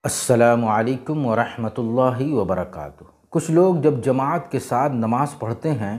السلام علیکم ورحمۃ اللہ وبرکاتہ۔ کچھ لوگ جب جماعت کے ساتھ نماز پڑھتے ہیں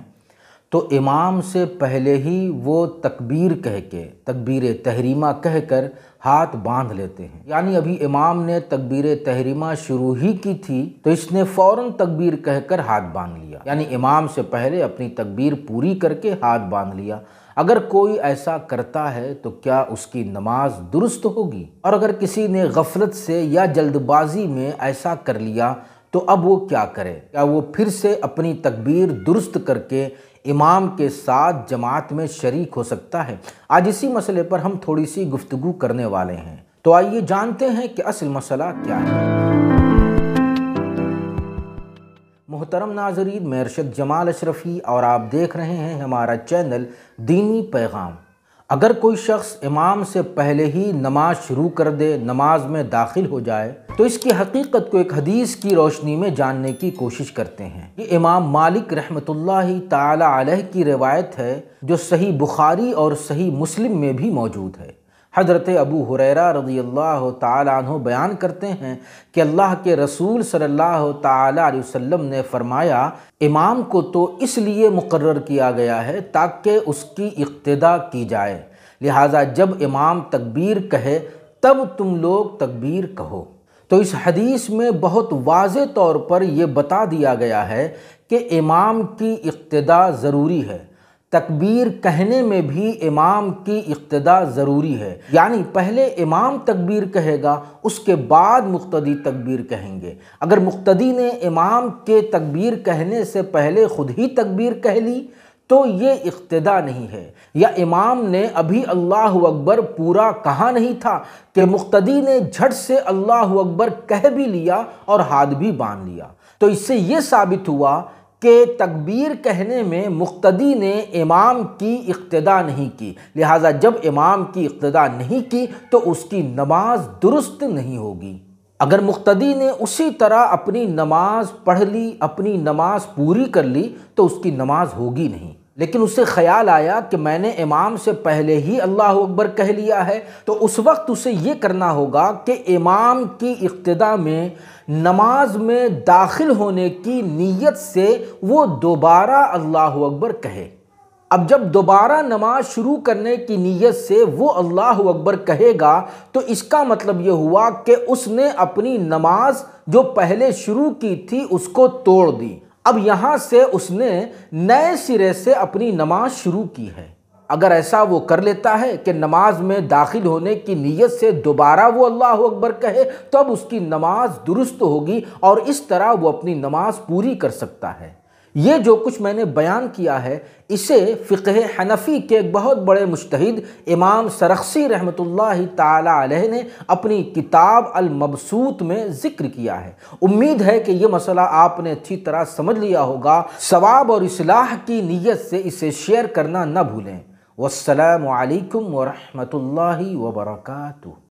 تو امام سے پہلے ہی وہ تکبیر کہہ کے تکبیر تحریمہ کہہ کر ہاتھ باندھ لیتے ہیں، یعنی ابھی امام نے تکبیر تحریمہ شروع ہی کی تھی تو اس نے فوراً تکبیر کہہ کر ہاتھ باندھ لیا، یعنی امام سے پہلے اپنی تکبیر پوری کر کے ہاتھ باندھ لیا۔ اگر کوئی ایسا کرتا ہے تو کیا اس کی نماز درست ہوگی؟ اور اگر کسی نے غفلت سے یا جلد بازی میں ایسا کر لیا تو اب وہ کیا کرے؟ کیا وہ پھر سے اپنی تکبیر درست کر کے امام کے ساتھ جماعت میں شریک ہو سکتا ہے؟ آج اسی مسئلے پر ہم تھوڑی سی گفتگو کرنے والے ہیں، تو آئیے جانتے ہیں کہ اصل مسئلہ کیا ہے۔ محترم ناظرین، میں ارشد جمال اشرفی اور آپ دیکھ رہے ہیں ہمارا چینل دینی پیغام۔ اگر کوئی شخص امام سے پہلے ہی نماز شروع کر دے، نماز میں داخل ہو جائے، تو اس کی حقیقت کو ایک حدیث کی روشنی میں جاننے کی کوشش کرتے ہیں۔ یہ امام مالک رحمۃ اللہ تعالی علیہ کی روایت ہے جو صحیح بخاری اور صحیح مسلم میں بھی موجود ہے۔ حضرت ابو ہریرہ رضی اللہ تعالیٰ عنہ بیان کرتے ہیں کہ اللہ کے رسول صلی اللہ تعالیٰ علیہ وسلم نے فرمایا، امام کو تو اس لیے مقرر کیا گیا ہے تاکہ اس کی اقتداء کی جائے، لہٰذا جب امام تکبیر کہے تب تم لوگ تکبیر کہو۔ تو اس حدیث میں بہت واضح طور پر یہ بتا دیا گیا ہے کہ امام کی اقتداء ضروری ہے، تکبیر کہنے میں بھی امام کی اقتداء ضروری ہے، یعنی پہلے امام تکبیر کہے گا، اس کے بعد مقتدی تکبیر کہیں گے۔ اگر مقتدی نے امام کے تکبیر کہنے سے پہلے خود ہی تکبیر کہہ لی تو یہ اقتداء نہیں ہے، یا امام نے ابھی اللہ اکبر پورا کہا نہیں تھا کہ مقتدی نے جھٹ سے اللہ اکبر کہہ بھی لیا اور ہاتھ بھی باندھ لیا، تو اس سے یہ ثابت ہوا کہ تکبیر کہنے میں مقتدی نے امام کی اقتداء نہیں کی، لہٰذا جب امام کی اقتداء نہیں کی تو اس کی نماز درست نہیں ہوگی۔ اگر مقتدی نے اسی طرح اپنی نماز پڑھ لی، اپنی نماز پوری کر لی تو اس کی نماز ہوگی نہیں، لیکن اسے خیال آیا کہ میں نے امام سے پہلے ہی اللہ اکبر کہہ لیا ہے، تو اس وقت اسے یہ کرنا ہوگا کہ امام کی اقتداء میں نماز میں داخل ہونے کی نیت سے وہ دوبارہ اللہ اکبر کہے۔ اب جب دوبارہ نماز شروع کرنے کی نیت سے وہ اللہ اکبر کہے گا تو اس کا مطلب یہ ہوا کہ اس نے اپنی نماز جو پہلے شروع کی تھی اس کو توڑ دی، اب یہاں سے اس نے نئے سرے سے اپنی نماز شروع کی ہے۔ اگر ایسا وہ کر لیتا ہے کہ نماز میں داخل ہونے کی نیت سے دوبارہ وہ اللہ اکبر کہے تو اب اس کی نماز درست ہوگی اور اس طرح وہ اپنی نماز پوری کر سکتا ہے۔ یہ جو کچھ میں نے بیان کیا ہے اسے فقہ حنفی کے ایک بہت بڑے مجتہد امام سرخسی رحمۃ اللہ تعالی علیہ نے اپنی کتاب المبسوط میں ذکر کیا ہے۔ امید ہے کہ یہ مسئلہ آپ نے اچھی طرح سمجھ لیا ہوگا۔ ثواب اور اصلاح کی نیت سے اسے شیئر کرنا نہ بھولیں۔ والسلام علیکم ورحمۃ اللہ وبرکاتہ۔